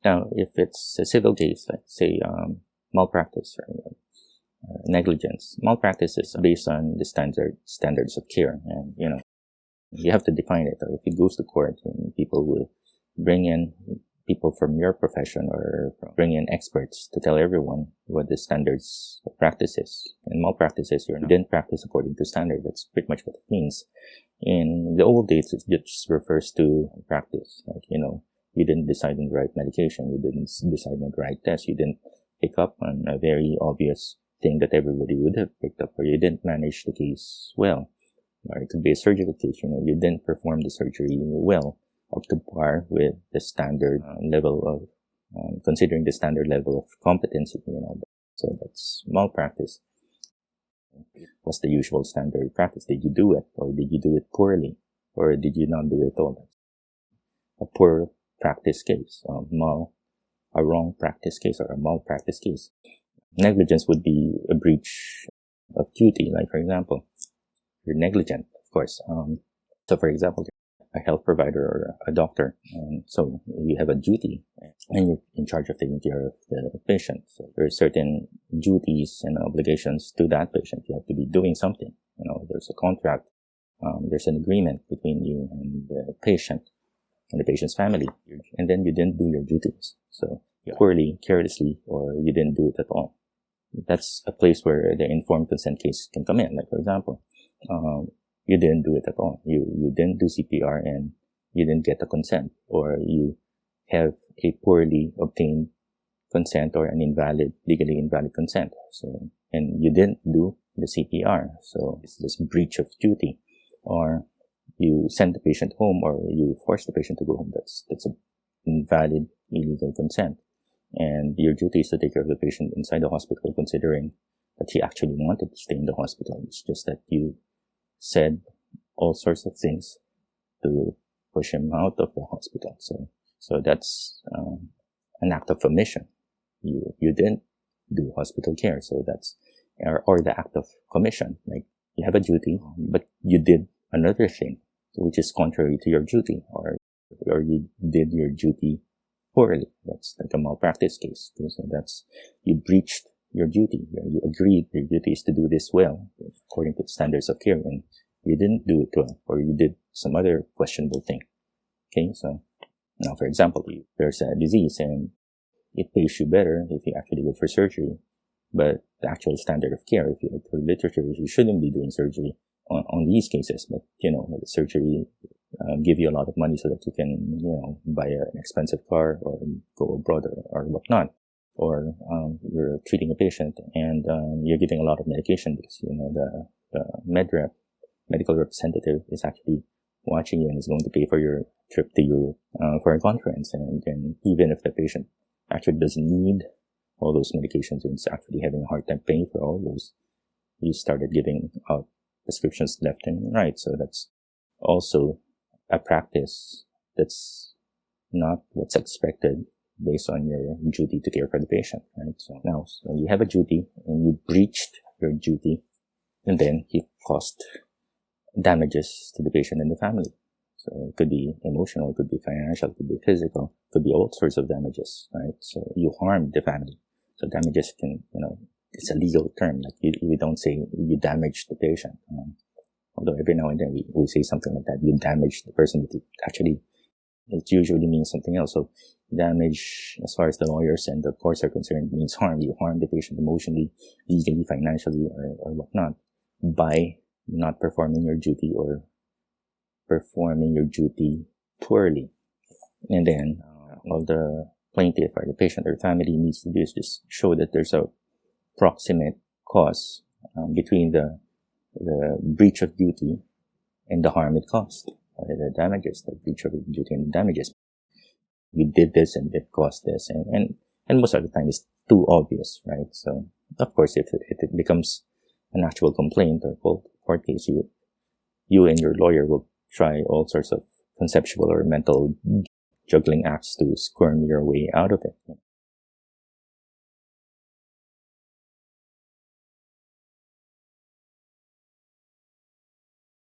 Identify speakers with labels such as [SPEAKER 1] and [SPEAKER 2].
[SPEAKER 1] Now, if it's a civil case, like say malpractice or negligence, malpractice is based on the standards of care, and you have to define it. Or if it goes to court, and people will bring in people from your profession or bring in experts to tell everyone what the standards of practice is. And malpractice is you didn't practice according to standard. That's pretty much what it means. In the old days, it just refers to practice. Like, you didn't decide on the right medication. You didn't decide on the right test. You didn't pick up on a very obvious thing that everybody would have picked up, or you didn't manage the case well. Or it could be a surgical case. You didn't perform the surgery well, up to par with the standard level of, considering the standard level of competency, So that's malpractice. What's the usual standard practice? Did you do it, or did you do it poorly, or did you not do it at all? A poor practice case, a wrong practice case, or a malpractice case. Negligence would be a breach of duty. Like, for example, you're negligent, of course. So, for example, a health provider or a doctor, and so you have a duty, and you're in charge of taking care of the patient. So there are certain duties and obligations to that patient. You have to be doing something. There's a contract. There's an agreement between you and the patient and the patient's family, and then you didn't do your duties. So poorly, carelessly, or you didn't do it at all. That's a place where the informed consent case can come in. Like, for example, you didn't do it at all. You didn't do CPR and you didn't get the consent, or you have a poorly obtained consent or an legally invalid consent. So, and you didn't do the CPR. So it's this breach of duty, or you send the patient home, or you force the patient to go home. That's an invalid, illegal consent. And your duty is to take care of the patient inside the hospital, considering that he actually wanted to stay in the hospital. It's just that you said all sorts of things to push him out of the hospital. So that's an act of omission. You didn't do hospital care. So that's, or the act of commission. Like, you have a duty, but you did another thing which is contrary to your duty, or you did your duty poorly. That's like a malpractice case. Okay? So that's, you breached your duty. You agreed your duty is to do this well, according to the standards of care, and you didn't do it well, or you did some other questionable thing. Okay, so now, for example, there's a disease and it pays you better if you actually go for surgery, but the actual standard of care, if you look for literature, you shouldn't be doing surgery on these cases. But the surgery give you a lot of money so that you can buy an expensive car or go abroad or whatnot. Or you're treating a patient and you're giving a lot of medication because the medical representative is actually watching you and is going to pay for your trip to Europe for a conference. And even if the patient actually doesn't need all those medications and is actually having a hard time paying for all those, you started giving out prescriptions left and right. So that's also a practice that's not what's expected based on your duty to care for the patient, right? So now, you have a duty and you breached your duty, and then you caused damages to the patient and the family. So it could be emotional, it could be financial, it could be physical, it could be all sorts of damages, right? So you harmed the family. So damages can, it's a legal term. Like, we don't say you damaged the patient. Although every now and then we say something like that, you damaged the person, but it usually means something else. So damage, as far as the lawyers and the courts are concerned, means harm. You harm the patient emotionally, legally, financially, or whatnot, by not performing your duty or performing your duty poorly. And then all the plaintiff or the patient or family needs to do is just show that there's a proximate cause between the breach of duty and the harm it caused, or the damages, the breach of duty and the damages. You did this and it caused this, and most of the time it's too obvious, right? So, of course, if it becomes an actual complaint or court case, you and your lawyer will try all sorts of conceptual or mental juggling acts to squirm your way out of it.